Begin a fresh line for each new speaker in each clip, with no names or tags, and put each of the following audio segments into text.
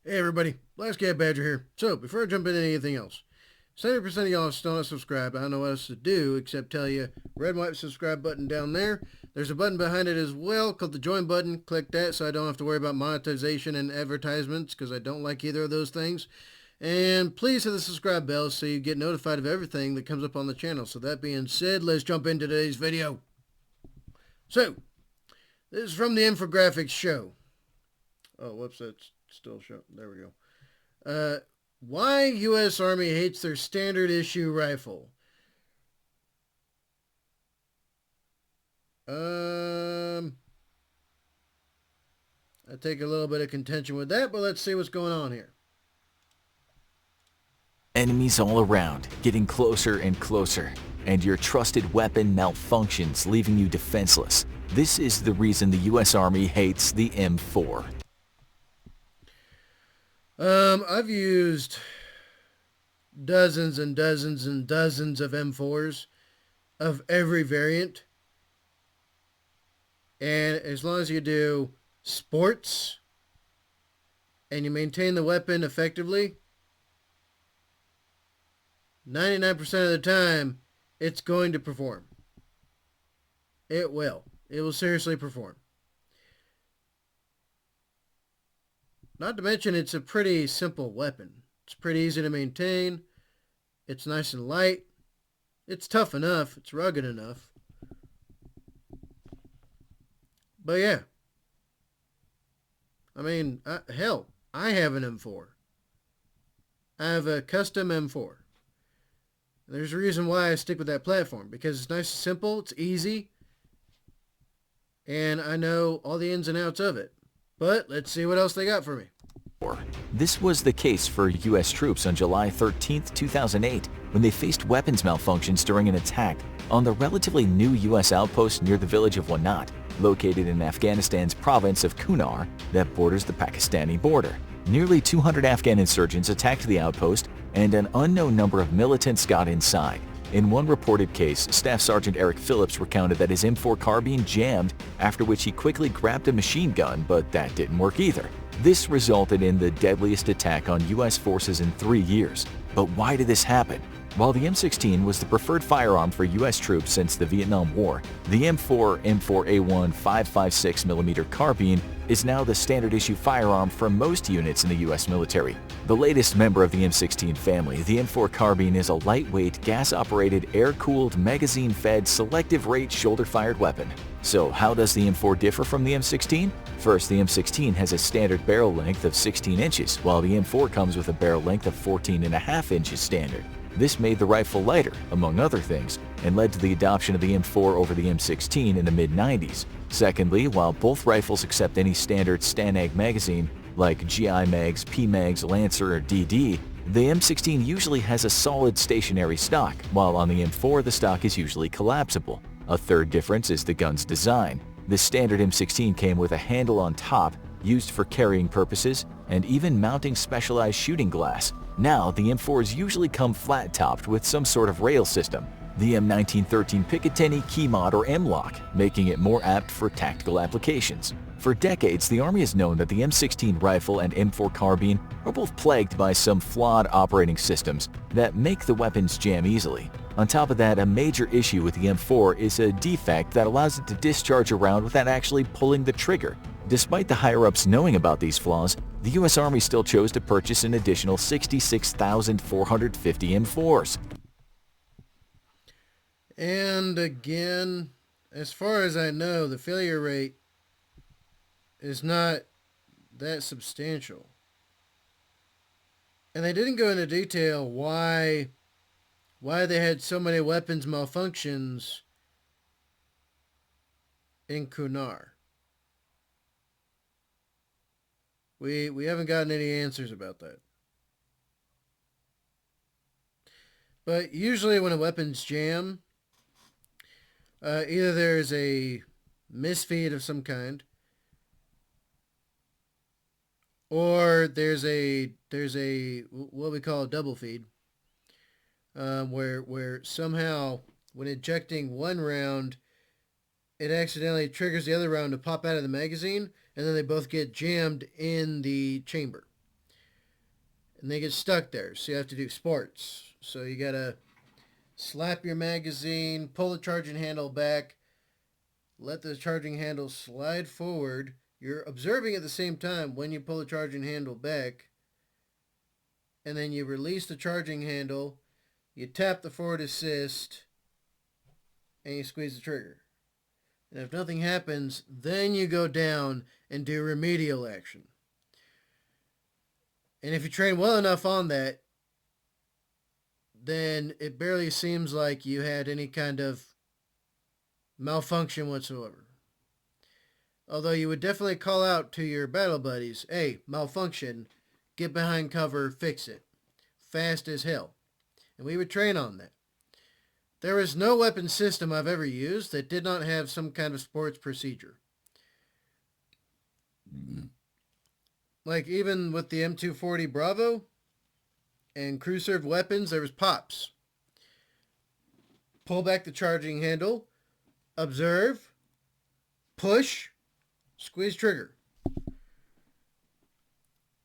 Hey everybody, BlastCapBadger here. So, before I jump into anything else, 70% of y'all are still not subscribed. I don't know what else to do except tell you, red and white subscribe button down there. There's a button behind it as well called the join button. Click that so I don't have to worry about monetization and advertisements because I don't like either of those things. And please hit the subscribe bell so you get notified of everything that comes up on the channel. So that being said, let's jump into today's video. So, this is from the infographics show. Oh, whoops, that's still showing. There we go. Why U.S. Army hates their standard issue rifle. I take a little bit of contention with that, but let's see what's going on here.
Enemies all around, getting closer and closer, and your trusted weapon malfunctions, leaving you defenseless. This is the reason the U.S. Army hates the M4.
I've used dozens and dozens and dozens of M4s of every variant. And as long as you do sports and you maintain the weapon effectively, 99% of the time, it's going to perform. It will. It will seriously perform. Not to mention, it's a pretty simple weapon. It's pretty easy to maintain. It's nice and light. It's tough enough. It's rugged enough. But yeah. I mean, hell, I have an M4. I have a custom M4. There's a reason why I stick with that platform. Because it's nice and simple. It's easy. And I know all the ins and outs of it. But let's see what else they got for me.
This was the case for U.S. troops on July 13, 2008, when they faced weapons malfunctions during an attack on the relatively new U.S. outpost near the village of Wanat, located in Afghanistan's province of Kunar that borders the Pakistani border. Nearly 200 Afghan insurgents attacked the outpost, and an unknown number of militants got inside. In one reported case, Staff Sergeant Eric Phillips recounted that his M4 carbine jammed, after which he quickly grabbed a machine gun, but that didn't work either. This resulted in the deadliest attack on U.S. forces in 3 years. But why did this happen? While the M16 was the preferred firearm for U.S. troops since the Vietnam War, the M4A1 5.56mm carbine is now the standard issue firearm for most units in the U.S. military. The latest member of the M16 family, the M4 carbine is a lightweight, gas-operated, air-cooled, magazine-fed, selective rate shoulder-fired weapon. So how does the M4 differ from the M16? First, the M16 has a standard barrel length of 16 inches, while the M4 comes with a barrel length of 14.5 inches standard. This made the rifle lighter, among other things, and led to the adoption of the M4 over the M16 in the mid-90s. Secondly, while both rifles accept any standard STANAG magazine, like GI Mags, PMags, Lancer, or DD, the M16 usually has a solid stationary stock, while on the M4 the stock is usually collapsible. A third difference is the gun's design. The standard M16 came with a handle on top, used for carrying purposes, and even mounting specialized shooting glass. Now, the M4s usually come flat-topped with some sort of rail system, the M1913 Picatinny, Keymod, or M-Lock, making it more apt for tactical applications. For decades, the Army has known that the M16 rifle and M4 carbine are both plagued by some flawed operating systems that make the weapons jam easily. On top of that, a major issue with the M4 is a defect that allows it to discharge a round without actually pulling the trigger. Despite the higher-ups knowing about these flaws, the U.S. Army still chose to purchase an additional 66,450 M4s.
And again, as far as I know, the failure rate is not that substantial. And they didn't go into detail why they had so many weapons malfunctions in Kunar. We haven't gotten any answers about that. But usually when a weapon's jam, either there's a misfeed of some kind, or there's a what we call a double feed, where somehow when ejecting one round, it accidentally triggers the other round to pop out of the magazine, and then they both get jammed in the chamber. and they get stuck there. So you have to do sports. So you gotta slap your magazine, pull the charging handle back, let the charging handle slide forward. You're observing at the same time when you pull the charging handle back, and then you release the charging handle, you tap the forward assist, and you squeeze the trigger. And if nothing happens, then you go down and do remedial action. And if you train well enough on that, then it barely seems like you had any kind of malfunction whatsoever. Although you would definitely call out to your battle buddies, hey, malfunction, get behind cover, fix it. Fast as hell. And we would train on that. There was no weapon system I've ever used that did not have some kind of sports procedure. Like even with the M240 Bravo and crew served weapons, there was pops. Pull back the charging handle, observe, push, squeeze trigger.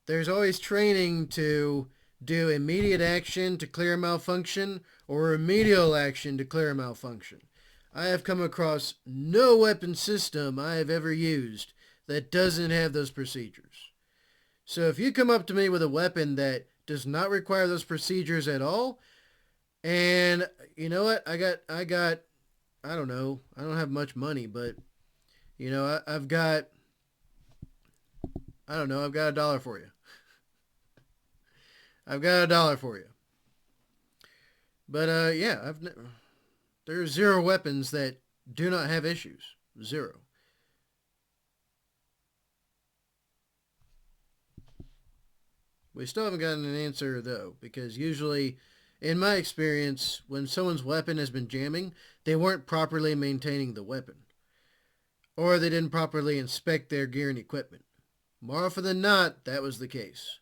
There's always training to do immediate action to clear a malfunction or remedial action to clear a malfunction. I have come across no weapon system I have ever used that doesn't have those procedures. So if you come up to me with a weapon that does not require those procedures at all, and you know what, I don't know, I don't have much money, but you know, I've got $1 for you. I've got $1 for you. But yeah, there's 0 weapons that do not have issues. 0. We still haven't gotten an answer though, because usually, in my experience, when someone's weapon has been jamming, they weren't properly maintaining the weapon. Or they didn't properly inspect their gear and equipment. More often than not, that was the case.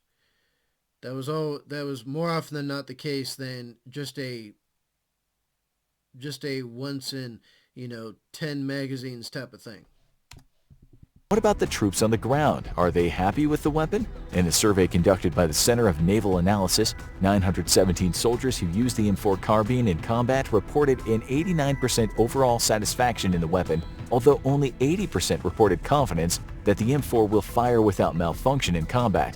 That was more often than not the case than just a once in, 10 magazines type of thing.
What about the troops on the ground? Are they happy with the weapon? In a survey conducted by the Center of Naval Analysis, 917 soldiers who used the M4 carbine in combat reported an 89% overall satisfaction in the weapon, although only 80% reported confidence that the M4 will fire without malfunction in combat.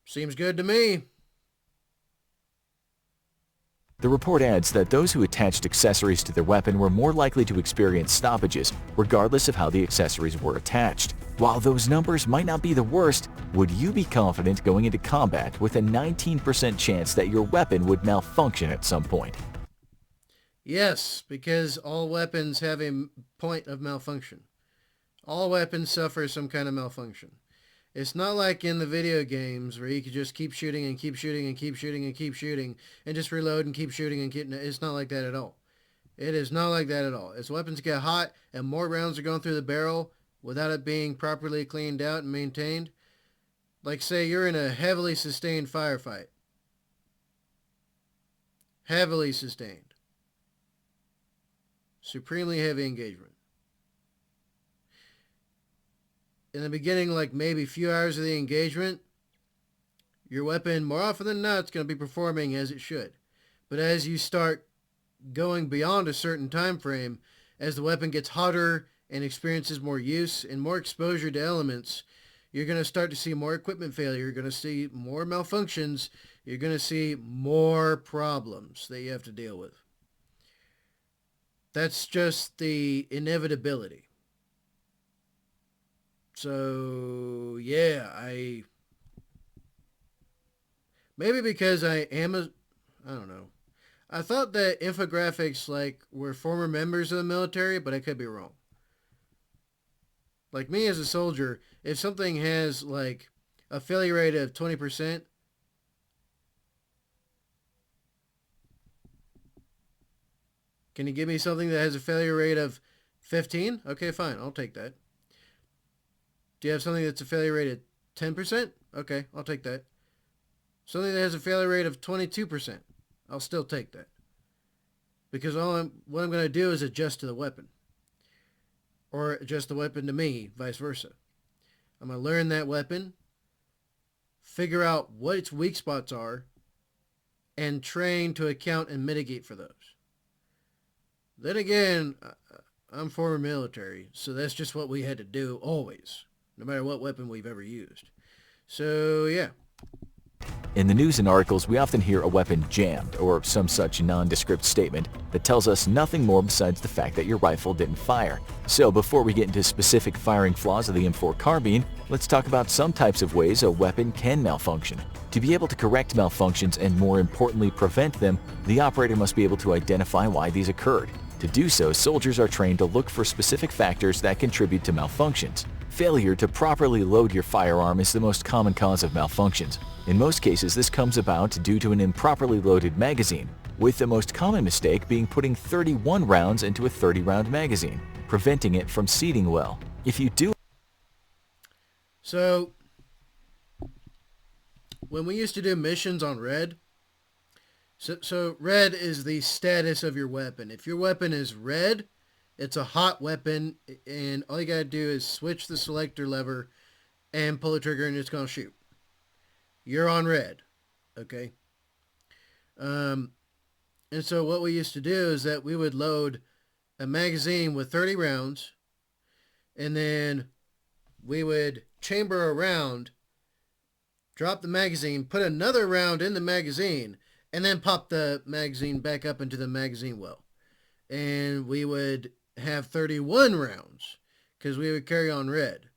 Seems good to me.
The report adds that those who attached accessories to their weapon were more likely to experience stoppages, regardless of how the accessories were attached. While those numbers might not be the worst, would you be confident going into combat with a 19% chance that your weapon would malfunction at some point?
Yes, because all weapons have a point of malfunction. All weapons suffer some kind of malfunction. It's not like in the video games where you could just keep shooting and keep shooting and keep shooting and keep shooting and just reload and keep shooting and keep... It's not like that at all. It is not like that at all. As weapons get hot and more rounds are going through the barrel without it being properly cleaned out and maintained, like say you're in a heavily sustained firefight. Heavily sustained. Supremely heavy engagement. In the beginning, like maybe a few hours of the engagement, your weapon, more often than not, is going to be performing as it should. But as you start going beyond a certain time frame, as the weapon gets hotter and experiences more use and more exposure to elements, you're going to start to see more equipment failure. You're going to see more malfunctions. You're going to see more problems that you have to deal with. That's just the inevitability. So, yeah, maybe because I don't know. I thought that infographics, were former members of the military, but I could be wrong. Like me as a soldier, if something has, a failure rate of 20%, can you give me something that has a failure rate of 15? Okay, fine, I'll take that. Do you have something that's a failure rate of 10%? Okay, I'll take that. Something that has a failure rate of 22%. I'll still take that. Because what I'm going to do is adjust to the weapon. Or adjust the weapon to me, vice versa. I'm going to learn that weapon. figure out what its weak spots are, and train to account and mitigate for those. Then again, I'm former military, so that's just what we had to do always, no matter what weapon we've ever used. So, yeah.
In the news and articles, we often hear a weapon jammed or some such nondescript statement that tells us nothing more besides the fact that your rifle didn't fire. So before we get into specific firing flaws of the M4 carbine, let's talk about some types of ways a weapon can malfunction. To be able to correct malfunctions and more importantly prevent them, the operator must be able to identify why these occurred. To do so, soldiers are trained to look for specific factors that contribute to malfunctions. Failure to properly load your firearm is the most common cause of malfunctions. In most cases, this comes about due to an improperly loaded magazine, with the most common mistake being putting 31 rounds into a 30-round magazine, preventing it from seating well. If you do...
So, when we used to do missions on red, so red is the status of your weapon. If your weapon is red, it's a hot weapon, and all you gotta do is switch the selector lever and pull the trigger, and it's gonna shoot. You're on red, okay? And so what we used to do is that we would load a magazine with 30 rounds, and then we would chamber a round, drop the magazine, put another round in the magazine, and then pop the magazine back up into the magazine well. And we would have 31 rounds because we would carry on red.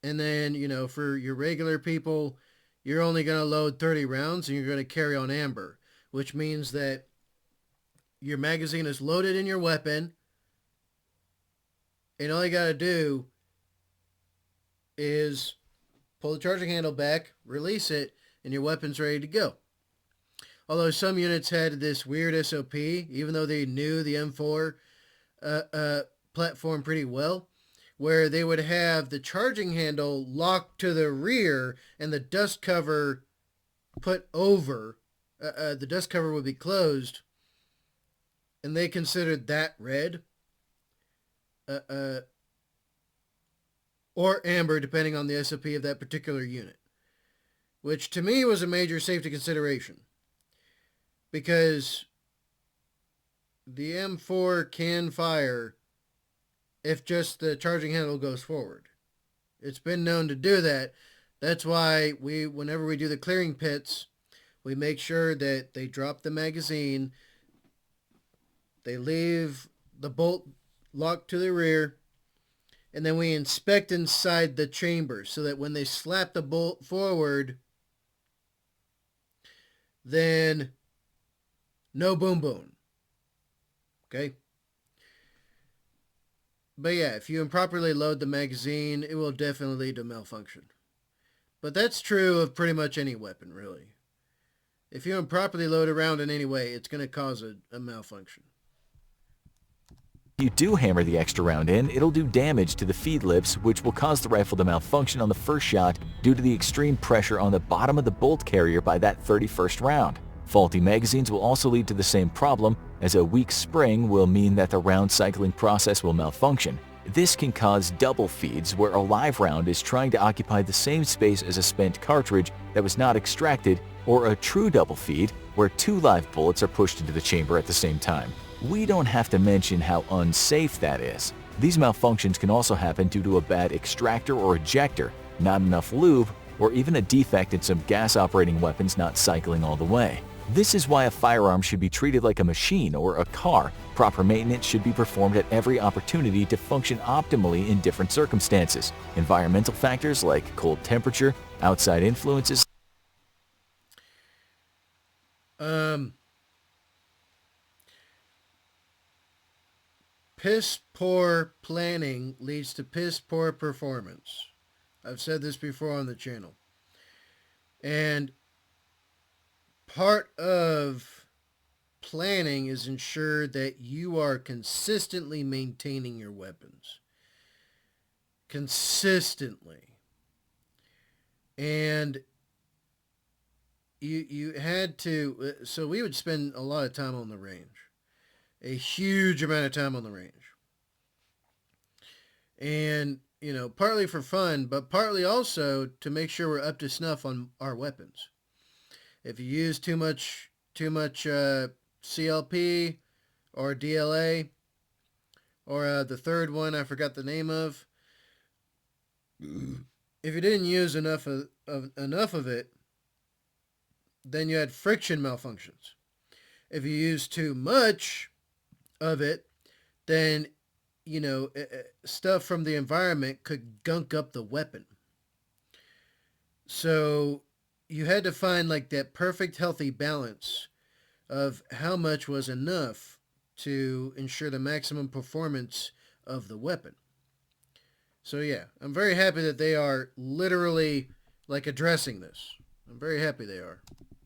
And then, you know, for your regular people, you're only going to load 30 rounds and you're going to carry on amber, which means that your magazine is loaded in your weapon, and all you got to do is pull the charging handle back, release it, and your weapon's ready to go. Although some units had this weird SOP, even though they knew the M4 platform pretty well, where they would have the charging handle locked to the rear and the dust cover put over. The dust cover would be closed, and they considered that red or amber, depending on the SOP of that particular unit, which to me was a major safety consideration, because the M4 can fire if just the charging handle goes forward. It's been known to do that. That's why whenever we do the clearing pits, we make sure that they drop the magazine, they leave the bolt locked to the rear, and then we inspect inside the chamber so that when they slap the bolt forward, then no boom boom. Okay? But yeah, if you improperly load the magazine, it will definitely lead to malfunction. But that's true of pretty much any weapon, really. If you improperly load a round in any way, it's going to cause a malfunction.
If you do hammer the extra round in, it'll do damage to the feed lips, which will cause the rifle to malfunction on the first shot due to the extreme pressure on the bottom of the bolt carrier by that 31st round. Faulty magazines will also lead to the same problem, as a weak spring will mean that the round cycling process will malfunction. This can cause double feeds, where a live round is trying to occupy the same space as a spent cartridge that was not extracted, or a true double feed, where two live bullets are pushed into the chamber at the same time. We don't have to mention how unsafe that is. These malfunctions can also happen due to a bad extractor or ejector, not enough lube, or even a defect in some gas-operating weapons not cycling all the way. This is why a firearm should be treated like a machine or a car. Proper maintenance should be performed at every opportunity to function optimally in different circumstances. Environmental factors like cold temperature, outside influences.
Piss poor planning leads to piss poor performance. I've said this before on the channel. And part of planning is ensure that you are consistently maintaining your weapons. Consistently. And you had to, so we would spend a lot of time on the range. A huge amount of time on the range. And partly for fun, but partly also to make sure we're up to snuff on our weapons. If you use too much CLP or DLA or the third one I forgot the name of, if you didn't use enough of it, then you had friction malfunctions. If you use too much of it, then stuff from the environment could gunk up the weapon. So you had to find like that perfect healthy balance of how much was enough to ensure the maximum performance of the weapon. So yeah, I'm very happy that they are literally like addressing this. I'm very happy they are.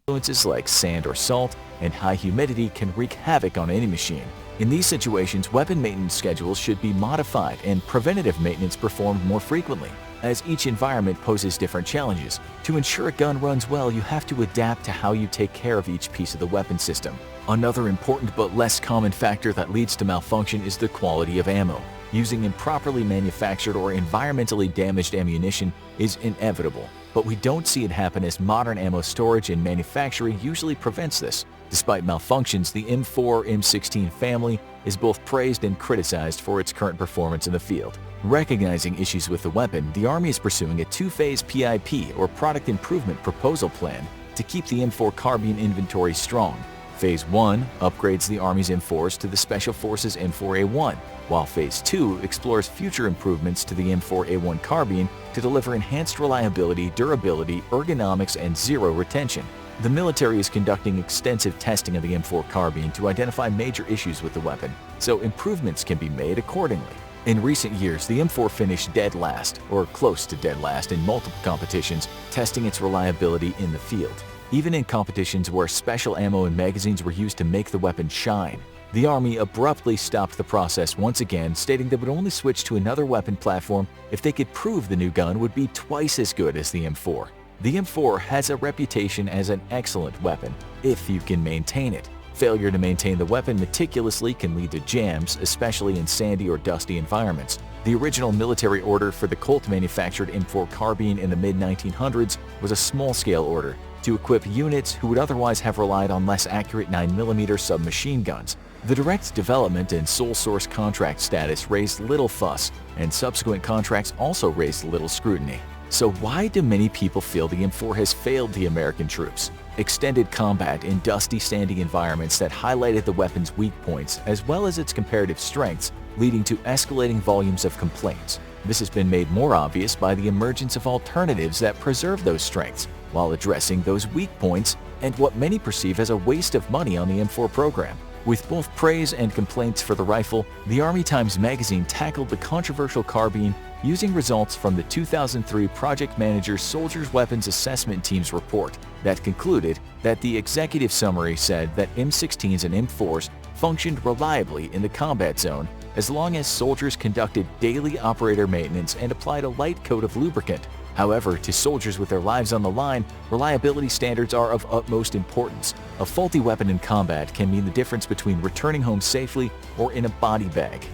Influences like sand or salt and high humidity can wreak havoc on any machine. In these situations, weapon maintenance schedules should be modified and preventative maintenance performed more frequently, as each environment poses different challenges. To ensure a gun runs well, you have to adapt to how you take care of each piece of the weapon system. Another important but less common factor that leads to malfunction is the quality of ammo. Using improperly manufactured or environmentally damaged ammunition is inevitable, but we don't see it happen as modern ammo storage and manufacturing usually prevents this. Despite malfunctions, the M4-M16 family is both praised and criticized for its current performance in the field. Recognizing issues with the weapon, the Army is pursuing a two-phase PIP or Product Improvement Proposal Plan to keep the M4 carbine inventory strong. Phase 1 upgrades the Army's M4s to the Special Forces M4A1, while Phase 2 explores future improvements to the M4A1 carbine to deliver enhanced reliability, durability, ergonomics, and zero retention. The military is conducting extensive testing of the M4 carbine to identify major issues with the weapon, so improvements can be made accordingly. In recent years, the M4 finished dead last, or close to dead last, in multiple competitions, testing its reliability in the field. Even in competitions where special ammo and magazines were used to make the weapon shine, the Army abruptly stopped the process once again, stating they would only switch to another weapon platform if they could prove the new gun would be twice as good as the M4. The M4 has a reputation as an excellent weapon, if you can maintain it. Failure to maintain the weapon meticulously can lead to jams, especially in sandy or dusty environments. The original military order for the Colt-manufactured M4 carbine in the mid-1900s was a small-scale order to equip units who would otherwise have relied on less accurate 9mm submachine guns. The direct development and sole source contract status raised little fuss, and subsequent contracts also raised little scrutiny. So why do many people feel the M4 has failed the American troops? Extended combat in dusty, sandy environments that highlighted the weapon's weak points as well as its comparative strengths, leading to escalating volumes of complaints. This has been made more obvious by the emergence of alternatives that preserve those strengths, while addressing those weak points and what many perceive as a waste of money on the M4 program. With both praise and complaints for the rifle, the Army Times magazine tackled the controversial carbine using results from the 2003 Project Manager Soldiers Weapons Assessment Team's report that concluded that the executive summary said that M16s and M4s functioned reliably in the combat zone as long as soldiers conducted daily operator maintenance and applied a light coat of lubricant. However, to soldiers with their lives on the line, reliability standards are of utmost importance. A faulty weapon in combat can mean the difference between returning home safely or in a body bag.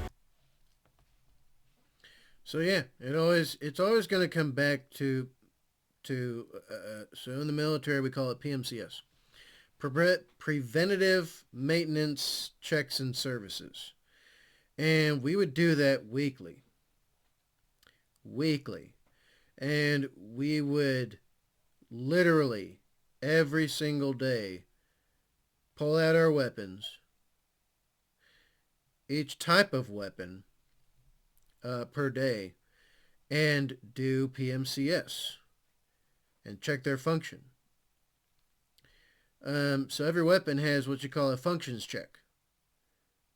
So yeah, it's always going to come back to so in the military we call it PMCS, preventative maintenance checks and services, and we would do that weekly, and we would literally every single day pull out our weapons, each type of weapon per day, and do PMCS and check their function. So every weapon has what you call a functions check,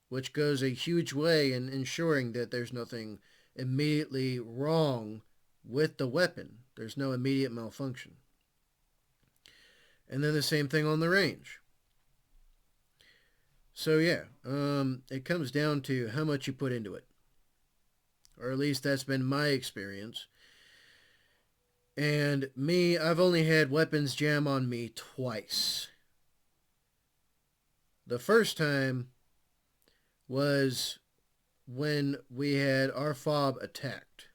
which goes a huge way in ensuring that there's nothing immediately wrong with the weapon. There's no immediate malfunction. And then the same thing on the range. So yeah, it comes down to how much you put into it. Or at least that's been my experience. And me, I've only had weapons jam on me twice. The first time was when we had our fob attacked.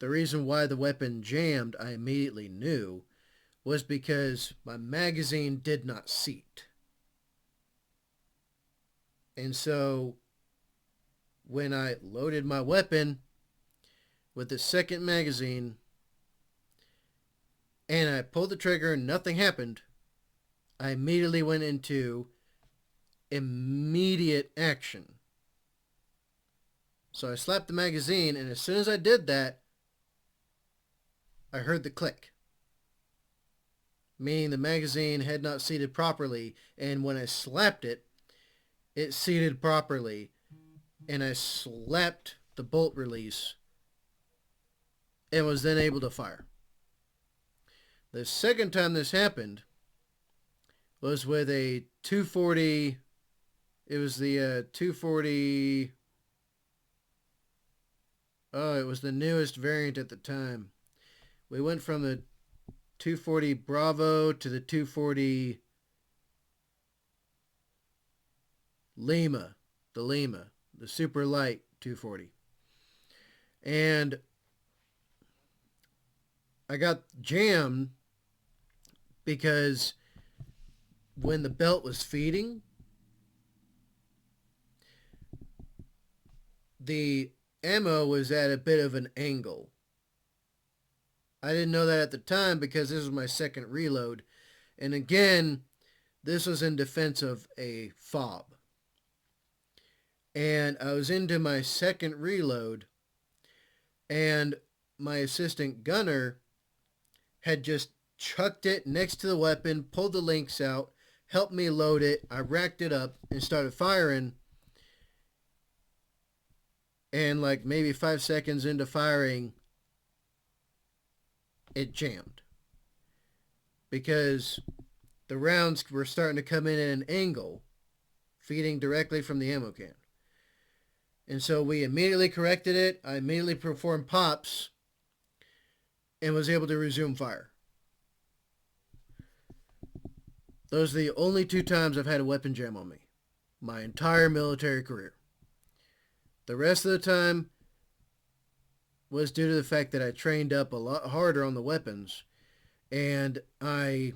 the reason why the weapon jammed, I immediately knew, was because my magazine did not seat. And so when I loaded my weapon with the second magazine and I pulled the trigger and nothing happened, I immediately went into immediate action. So I slapped the magazine, and as soon as I did that, I heard the click, meaning the magazine had not seated properly, and when I slapped it, it seated properly, and I slapped the bolt release and was then able to fire. The second time this happened was with a 240, it was the 240, it was the newest variant at the time. We went from the 240 Bravo to the 240 Lima, the super light 240. And I got jammed because when the belt was feeding, the ammo was at a bit of an angle. I didn't know that at the time because this was my second reload. And again, this was in defense of a fob. And I was into my second reload, and my assistant gunner had just chucked it next to the weapon, pulled the links out, helped me load it. I racked it up and started firing. And like maybe 5 seconds into firing, it jammed. Because the rounds were starting to come in at an angle, feeding directly from the ammo can. And so we immediately corrected it. I immediately performed pops and was able to resume fire. Those are the only 2 times I've had a weapon jam on me, my entire military career. The rest of the time was due to the fact that I trained up a lot harder on the weapons, and I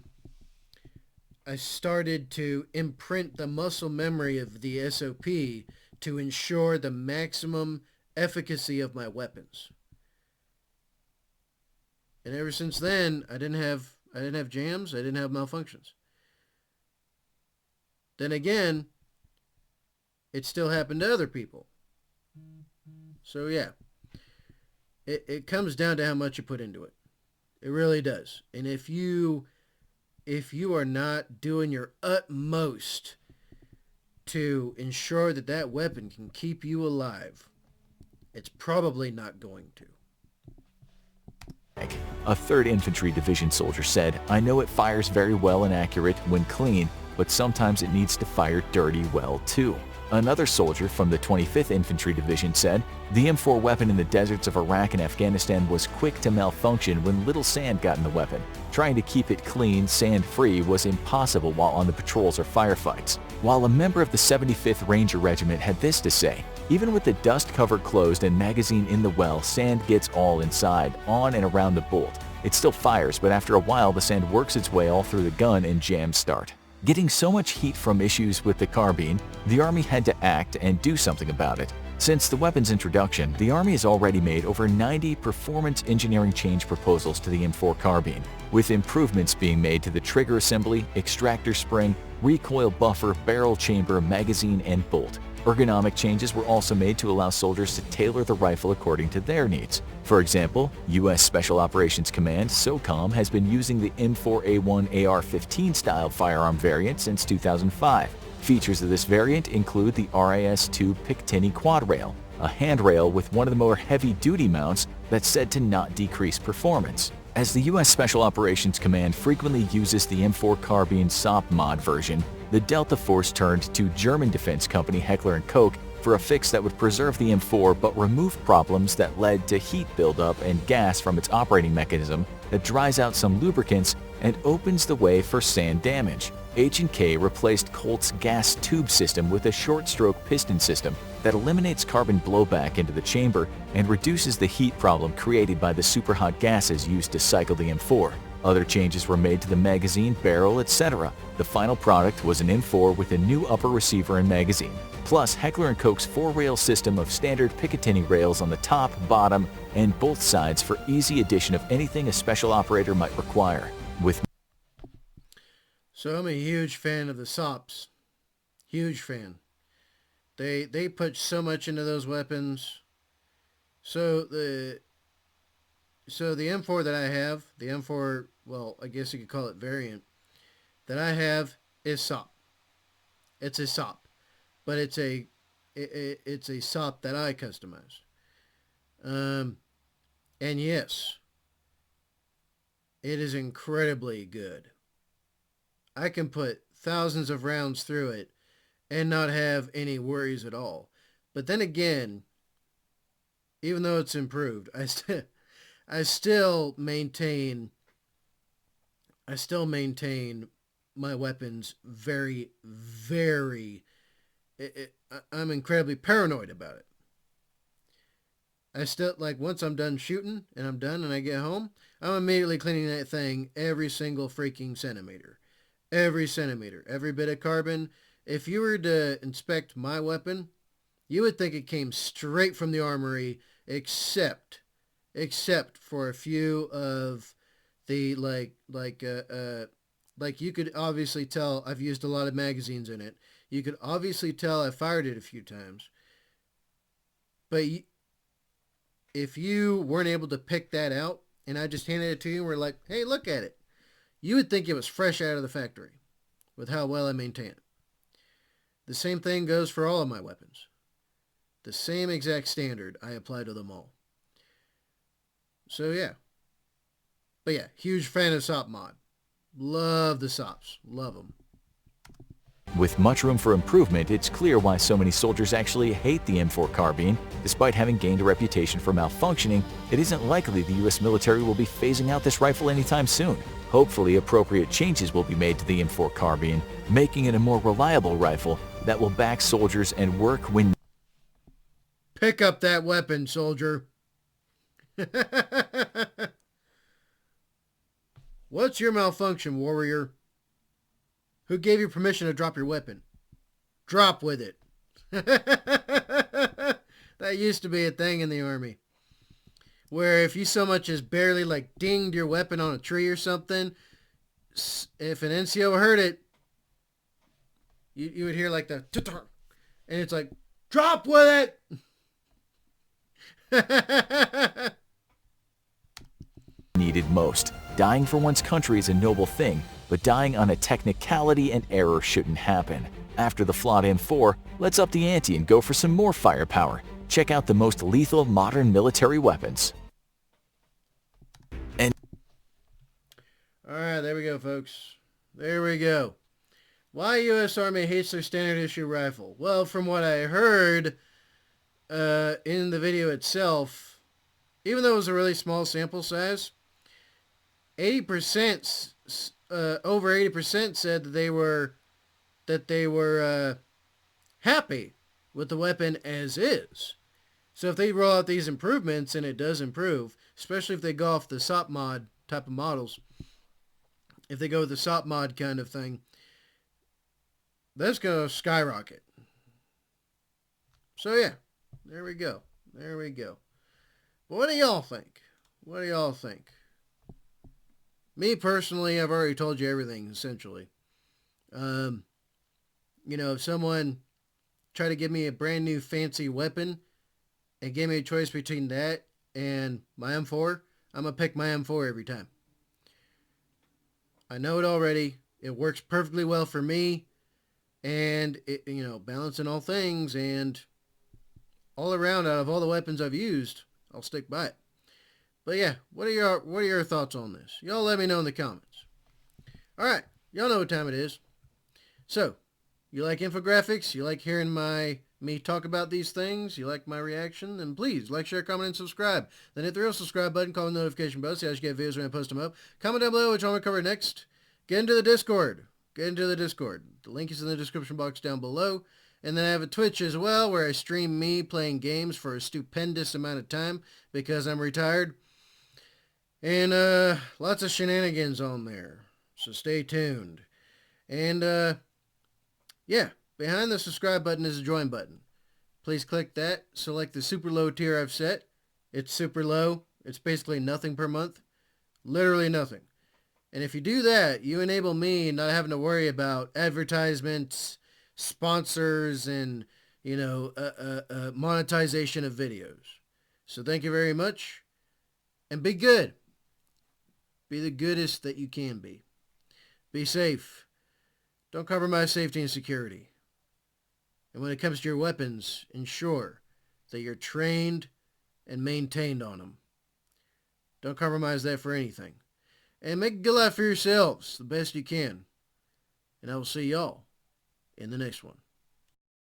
started to imprint the muscle memory of the SOP to ensure the maximum efficacy of my weapons. And ever since then, I didn't have jams, I didn't have malfunctions. Then again, it still happened to other people. So yeah, it comes down to how much you put into it. It really does. And if you are not doing your utmost to ensure that that weapon can keep you alive, it's probably not going to.
A 3rd Infantry Division soldier said, "I know it fires very well and accurate when clean, but sometimes it needs to fire dirty well too." Another soldier from the 25th Infantry Division said, "The M4 weapon in the deserts of Iraq and Afghanistan was quick to malfunction when little sand got in the weapon. Trying to keep it clean, sand-free was impossible while on the patrols or firefights." While a member of the 75th Ranger Regiment had this to say, "Even with the dust cover closed and magazine in the well, sand gets all inside, on and around the bolt. It still fires, but after a while the sand works its way all through the gun and jams start." Getting so much heat from issues with the carbine, the Army had to act and do something about it. Since the weapon's introduction, the Army has already made over 90 performance engineering change proposals to the M4 carbine, with improvements being made to the trigger assembly, extractor spring, recoil buffer, barrel chamber, magazine, and bolt. Ergonomic changes were also made to allow soldiers to tailor the rifle according to their needs. For example, U.S. Special Operations Command, SOCOM, has been using the M4A1 AR-15 style firearm variant since 2005. Features of this variant include the RIS-2 Picatinny quad rail, a handrail with one of the more heavy-duty mounts that's said to not decrease performance. As the U.S. Special Operations Command frequently uses the M4 carbine SOP mod version, the Delta Force turned to German defense company Heckler & Koch for a fix that would preserve the M4 but remove problems that led to heat buildup and gas from its operating mechanism that dries out some lubricants and opens the way for sand damage. H&K replaced Colt's gas tube system with a short-stroke piston system that eliminates carbon blowback into the chamber and reduces the heat problem created by the superhot gases used to cycle the M4. Other changes were made to the magazine, barrel, etc. The final product was an M4 with a new upper receiver and magazine, plus Heckler & Koch's 4-rail system of standard Picatinny rails on the top, bottom, and both sides for easy addition of anything a special operator might require.
So I'm a huge fan of the SOPs. Huge fan. They put so much into those weapons. So the M4 that I have, the M4, well, I guess you could call it variant, that I have is SOP. It's a SOP, but it's a SOP that I customize. And yes, it is incredibly good. I can put thousands of rounds through it and not have any worries at all. But then again, even though it's improved, I still maintain my weapons very, very, I'm incredibly paranoid about it. I still, like, once I'm done shooting and I'm done and I get home, I'm immediately cleaning that thing every single freaking centimeter. Every centimeter, every bit of carbon. If you were to inspect my weapon, you would think it came straight from the armory, except for a few of the like you could obviously tell I've used a lot of magazines in it. You could obviously tell I fired it a few times. But if you weren't able to pick that out and I just handed it to you and were like, hey, look at it, you would think it was fresh out of the factory with how well I maintain it. The same thing goes for all of my weapons. The same exact standard I apply to them all. So yeah. But yeah, huge fan of SOP mod. Love the SOPs. Love them.
With much room for improvement, it's clear why so many soldiers actually hate the M4 carbine. Despite having gained a reputation for malfunctioning, it isn't likely the U.S. military will be phasing out this rifle anytime soon. Hopefully, appropriate changes will be made to the M4 carbine, making it a more reliable rifle that will back soldiers and work when...
Pick up that weapon, soldier. What's your malfunction, warrior? Who gave you permission to drop your weapon? Drop with it. That used to be a thing in the Army. Where if you so much as barely like dinged your weapon on a tree or something, if an NCO heard it, you would hear like the and it's like, drop with it.
Needed most. Dying for one's country is a noble thing, but dying on a technicality and error shouldn't happen. After the flawed M4, let's up the ante and go for some more firepower. Check out the most lethal modern military weapons.
Alright, there we go, folks. There we go. Why U.S. Army hates their standard issue rifle? Well, from what I heard in the video itself, even though it was a really small sample size, 80%, over 80% said that they were happy with the weapon as is. So if they roll out these improvements, and it does improve, especially if they go off the SOP mod type of models, if they go with the SOP mod kind of thing, that's going to skyrocket. So yeah, there we go. There we go. But what do y'all think? What do y'all think? Me personally, I've already told you everything, essentially. You know, if someone tried to give me a brand new fancy weapon and gave me a choice between that and my M4, I'm going to pick my M4 every time. I know it already. It works perfectly well for me. And, it, you know, balancing all things and all around out of all the weapons I've used, I'll stick by it. But yeah, what are your thoughts on this? Y'all let me know in the comments. Alright, y'all know what time it is. So, you like infographics? You like hearing me talk about these things? You like my reaction? Then please like, share, comment, and subscribe. Then hit the real subscribe button, call the notification bell, so you get videos when I post them up. Comment down below which one I cover next. Get into the Discord. get into the Discord. The link is in the description box down below. And then I have a Twitch as well where I stream me playing games for a stupendous amount of time because I'm retired. And lots of shenanigans on there. So stay tuned. And yeah, behind the subscribe button is a join button. Please click that. Select the super low tier I've set. It's super low. It's basically nothing per month. Literally nothing. And if you do that, you enable me not having to worry about advertisements, sponsors, and, monetization of videos. So thank you very much. And be good. Be the goodest that you can be. Be safe. Don't compromise safety and security. And when it comes to your weapons, ensure that you're trained and maintained on them. Don't compromise that for anything. And make a good life for yourselves the best you can. And I will see y'all in the next one.